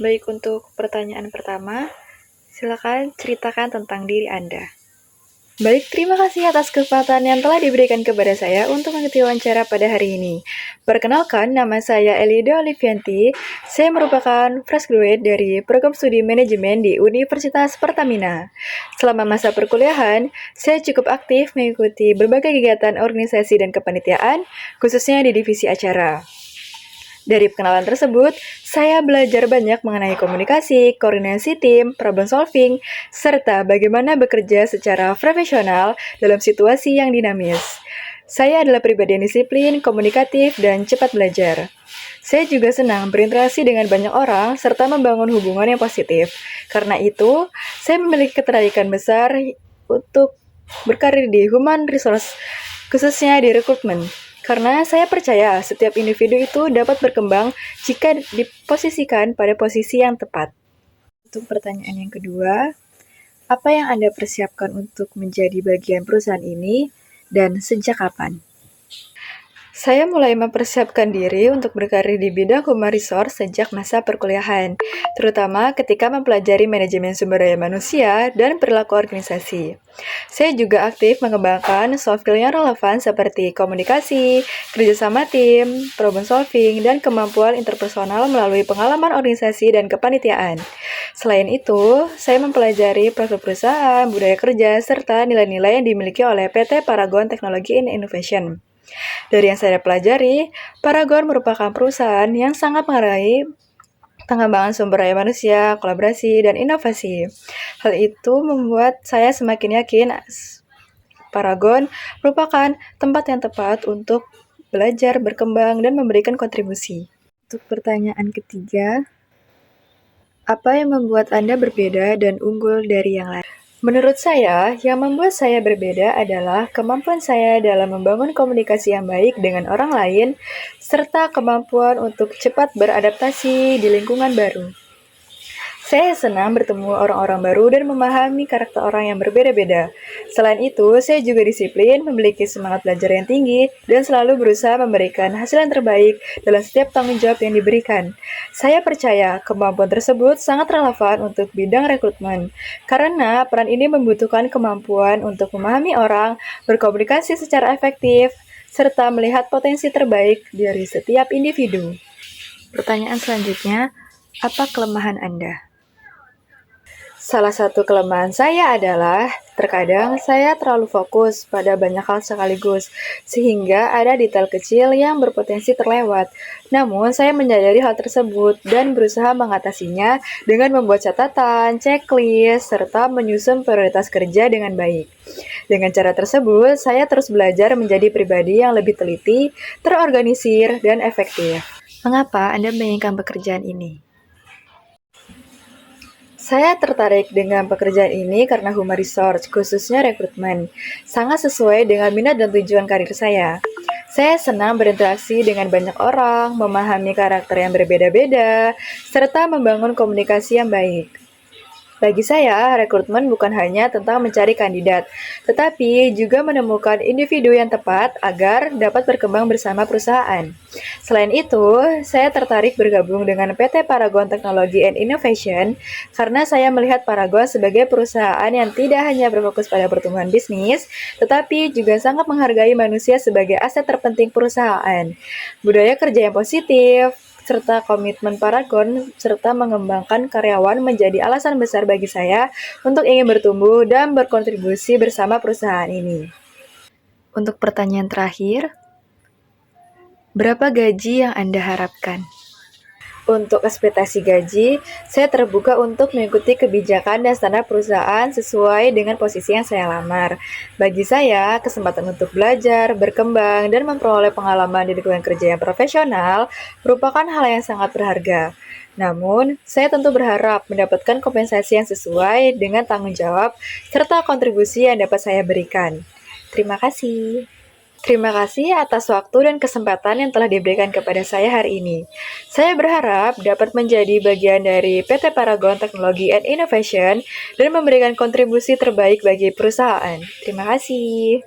Baik, untuk pertanyaan pertama, silakan ceritakan tentang diri Anda. Baik, terima kasih atas kesempatan yang telah diberikan kepada saya untuk mengikuti wawancara pada hari ini. Perkenalkan, nama saya Elida Olivianti. Saya merupakan fresh graduate dari program studi manajemen di Universitas Pertamina. Selama masa perkuliahan, saya cukup aktif mengikuti berbagai kegiatan organisasi dan kepanitiaan, khususnya di divisi acara. Dari pengenalan tersebut, saya belajar banyak mengenai komunikasi, koordinasi tim, problem solving, serta bagaimana bekerja secara profesional dalam situasi yang dinamis. Saya adalah pribadi yang disiplin, komunikatif, dan cepat belajar. Saya juga senang berinteraksi dengan banyak orang serta membangun hubungan yang positif. Karena itu, saya memiliki ketertarikan besar untuk berkarir di human resource, khususnya di rekrutmen. Karena saya percaya setiap individu itu dapat berkembang jika diposisikan pada posisi yang tepat. Untuk pertanyaan yang kedua, apa yang Anda persiapkan untuk menjadi bagian perusahaan ini dan sejak kapan? Saya mulai mempersiapkan diri untuk berkarir di bidang human resource sejak masa perkuliahan, terutama ketika mempelajari manajemen sumber daya manusia dan perilaku organisasi. Saya juga aktif mengembangkan soft skill yang relevan seperti komunikasi, kerjasama tim, problem solving, dan kemampuan interpersonal melalui pengalaman organisasi dan kepanitiaan. Selain itu, saya mempelajari profil perusahaan, budaya kerja, serta nilai-nilai yang dimiliki oleh PT Paragon Technology and Innovation. Dari yang saya pelajari, Paragon merupakan perusahaan yang sangat menghargai pengembangan sumber daya manusia, kolaborasi, dan inovasi. Hal itu membuat saya semakin yakin Paragon merupakan tempat yang tepat untuk belajar, berkembang, dan memberikan kontribusi. Untuk pertanyaan ketiga, apa yang membuat Anda berbeda dan unggul dari yang lain? Menurut saya, yang membuat saya berbeda adalah kemampuan saya dalam membangun komunikasi yang baik dengan orang lain, serta kemampuan untuk cepat beradaptasi di lingkungan baru. Saya senang bertemu orang-orang baru dan memahami karakter orang yang berbeda-beda. Selain itu, saya juga disiplin, memiliki semangat belajar yang tinggi, dan selalu berusaha memberikan hasil yang terbaik dalam setiap tanggung jawab yang diberikan. Saya percaya kemampuan tersebut sangat relevan untuk bidang rekrutmen, karena peran ini membutuhkan kemampuan untuk memahami orang, berkomunikasi secara efektif, serta melihat potensi terbaik dari setiap individu. Pertanyaan selanjutnya, apa kelemahan Anda? Salah satu kelemahan saya adalah terkadang saya terlalu fokus pada banyak hal sekaligus, sehingga ada detail kecil yang berpotensi terlewat. Namun, saya menyadari hal tersebut dan berusaha mengatasinya dengan membuat catatan, checklist, serta menyusun prioritas kerja dengan baik. Dengan cara tersebut, saya terus belajar menjadi pribadi yang lebih teliti, terorganisir, dan efektif. Mengapa Anda menginginkan pekerjaan ini? Saya tertarik dengan pekerjaan ini karena human resource, khususnya rekrutmen, sangat sesuai dengan minat dan tujuan karir saya. Saya senang berinteraksi dengan banyak orang, memahami karakter yang berbeda-beda, serta membangun komunikasi yang baik. Bagi saya, rekrutmen bukan hanya tentang mencari kandidat, tetapi juga menemukan individu yang tepat agar dapat berkembang bersama perusahaan. Selain itu, saya tertarik bergabung dengan PT Paragon Technology and Innovation karena saya melihat Paragon sebagai perusahaan yang tidak hanya berfokus pada pertumbuhan bisnis, tetapi juga sangat menghargai manusia sebagai aset terpenting perusahaan. Budaya kerja yang positif, serta komitmen Paragon serta mengembangkan karyawan menjadi alasan besar bagi saya untuk ingin bertumbuh dan berkontribusi bersama perusahaan ini. Untuk pertanyaan terakhir, berapa gaji yang Anda harapkan? Untuk ekspektasi gaji, saya terbuka untuk mengikuti kebijakan dan standar perusahaan sesuai dengan posisi yang saya lamar. Bagi saya, kesempatan untuk belajar, berkembang, dan memperoleh pengalaman di lingkungan kerja yang profesional merupakan hal yang sangat berharga. Namun, saya tentu berharap mendapatkan kompensasi yang sesuai dengan tanggung jawab serta kontribusi yang dapat saya berikan. Terima kasih. Terima kasih atas waktu dan kesempatan yang telah diberikan kepada saya hari ini. Saya berharap dapat menjadi bagian dari PT Paragon Technology and Innovation dan memberikan kontribusi terbaik bagi perusahaan. Terima kasih.